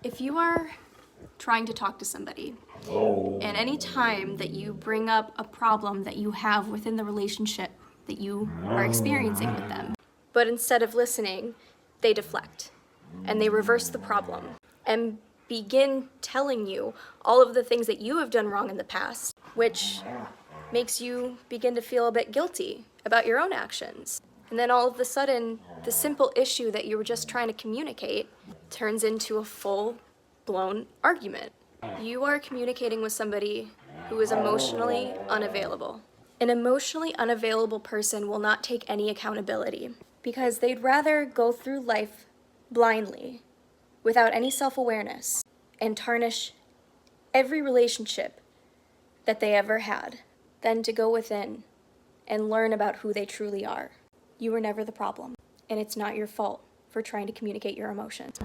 If you are trying to talk to somebody, and any time that you bring up a problem that you have within the relationship that you are experiencing with them, but instead of listening, they deflect and they reverse the problem and begin telling you all of the things that you have done wrong in the past, which makes you begin to feel a bit guilty about your own actions. And then all of a sudden, the simple issue that you were just trying to communicate turns into a full-blown argument. You are communicating with somebody who is emotionally unavailable. An emotionally unavailable person will not take any accountability because they'd rather go through life blindly, without any self-awareness, and tarnish every relationship that they ever had, than to go within and learn about who they truly are. You were never the problem, and it's not your fault for trying to communicate your emotions.